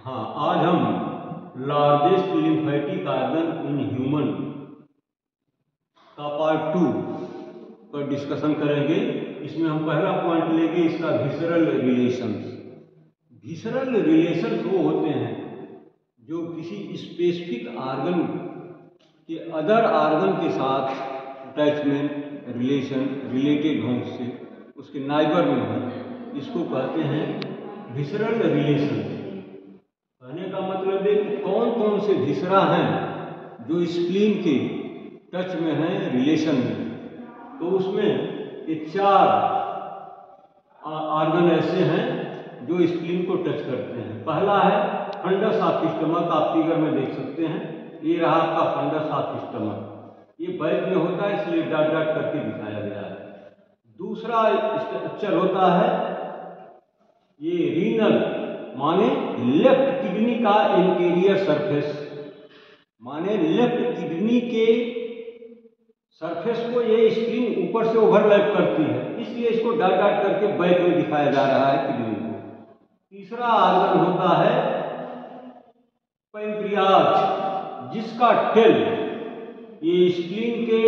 हाँ, आज हम largest lymphatic organ in human का पार्ट 2 पर डिस्कशन करेंगे। इसमें हम पहला पॉइंट लेंगे इसका विसरल रिलेशंस। विसरल रिलेशंस वो होते हैं जो किसी स्पेसिफिक ऑर्गन के अदर ऑर्गन के साथ अटैचमेंट रिलेटेड हों, उससे उसके नाइबर में हो, इसको कहते हैं विसरल रिलेशंस। कहने का मतलब है कि कौन कौन से विसरा हैं जो स्प्लीन के टच में हैं, रिलेशन में। तो उसमें ये 4 ऑर्गन ऐसे हैं जो स्प्लीन को टच करते हैं। पहला है फंडस ऑफ स्टमक, आप फिगर में देख सकते हैं, ये रहा आपका फंडस ऑफ स्टमक। ये बैक में होता है इसलिए डॉट डॉट करके दिखाया गया है। दूसरा स्ट्रक्चर होता है ये रीनल, माने लेफ्ट किडनी का इंटीरियर सरफेस, माने लेफ्ट किडनी के सरफेस को ये स्प्लीन ऊपर से ओवरलैप करती है, इसलिए इसको डॉट डॉट करके बैक में दिखाया जा रहा है किडनी को। तीसरा ऑर्गन होता है पैंक्रियाज, जिसका टेल ये स्प्लीन के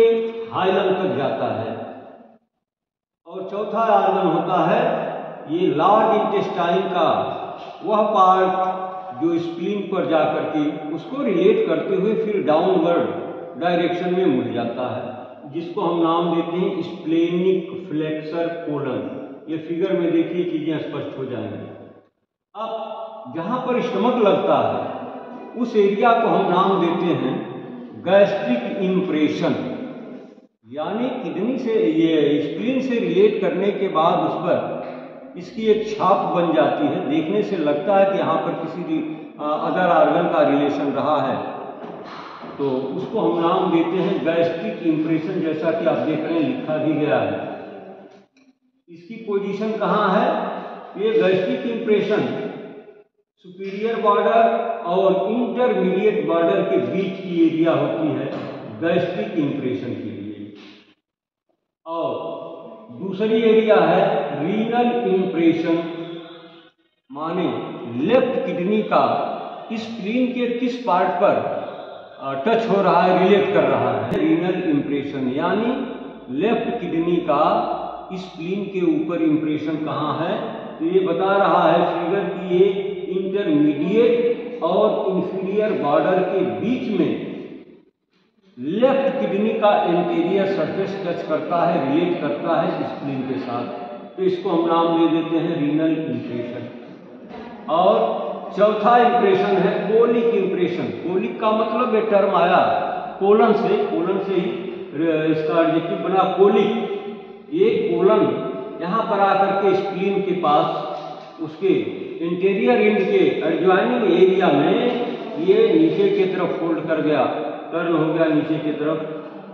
हाइलम तक जाता है। और चौथा ऑर्गन होता है ये लार्ज इंटेस्टाइन का वह पार्ट जो स्प्लीन पर जाकर के उसको रिलेट करते हुए फिर डाउनवर्ड डायरेक्शन में मुड़ जाता है, जिसको हम नाम देते हैं स्प्लेनिक फ्लेक्सर कोलन। ये फिगर में देखिए चीजें स्पष्ट हो जाएंगी। अब जहां पर स्टमक लगता है उस एरिया को हम नाम देते हैं गैस्ट्रिक इंप्रेशन, यानी किडनी से ये स्प्लीन से रिलेट करने के बाद उस पर इसकी एक छाप बन जाती है। देखने से लगता है कि यहाँ पर किसी भी अदर ऑर्गन का रिलेशन रहा है, तो उसको हम नाम देते हैं गैस्ट्रिक इंप्रेशन, जैसा कि आप देख रहे हैं लिखा भी गया है। इसकी पोजीशन कहाँ है? ये गैस्ट्रिक इंप्रेशन सुपीरियर बॉर्डर और इंटरमीडिएट बॉर्डर के बीच की एरिया होती है गैस्ट्रिक इंप्रेशन के लिए। और दूसरी एरिया है रीनल इंप्रेशन, माने लेफ्ट किडनी का स्प्लीन के किस पार्ट पर टच हो रहा है, रिलेट कर रहा है। रीनल इंप्रेशन यानी लेफ्ट किडनी का स्प्लीन के ऊपर इंप्रेशन कहाँ है, तो ये बता रहा है फिगर कि ये इंटरमीडिएट और इंफीरियर बॉर्डर के बीच में लेफ्ट किडनी का इंटीरियर सरफेस टच करता है, रिलेट करता है स्प्लीन के साथ, तो इसको हम नाम दे देते हैं रीनल इंप्रेशन। और चौथा इंप्रेशन है कोलिक इंप्रेशन। कोलिक का मतलब ये टर्म आया कोलन से ही इसका एडजेक्टिव बना कोलिक। ये कोलन यहाँ पर आकर के स्प्लीन के पास उसके इंटीरियर एंड के एडजॉइनिंग एरिया में ये नीचे की तरफ फोल्ड कर गया, टर्न हो गया नीचे की तरफ,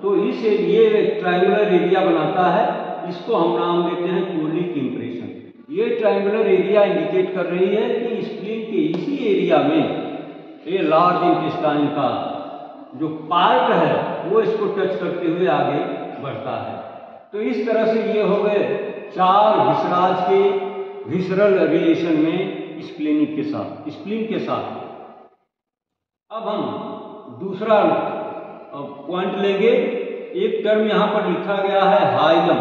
तो इस ये ट्रायंगुलर एरिया बनाता है, इसको हम नाम देते हैं कोलिक इंप्रेशन। ये ट्रायंगुलर एरिया इंडिकेट कर रही है कि स्प्लीन के इसी एरिया में ये लार्ज इंटेस्टाइन का जो पार्ट है वो इसको टच करते हुए आगे बढ़ता है। तो इस तरह से ये हो गए 4 विसराज के विसरल रिलेशन में स्प्लीन के साथ। अब हम दूसरा पॉइंट लेंगे। एक टर्म यहाँ पर लिखा गया है हाइलम।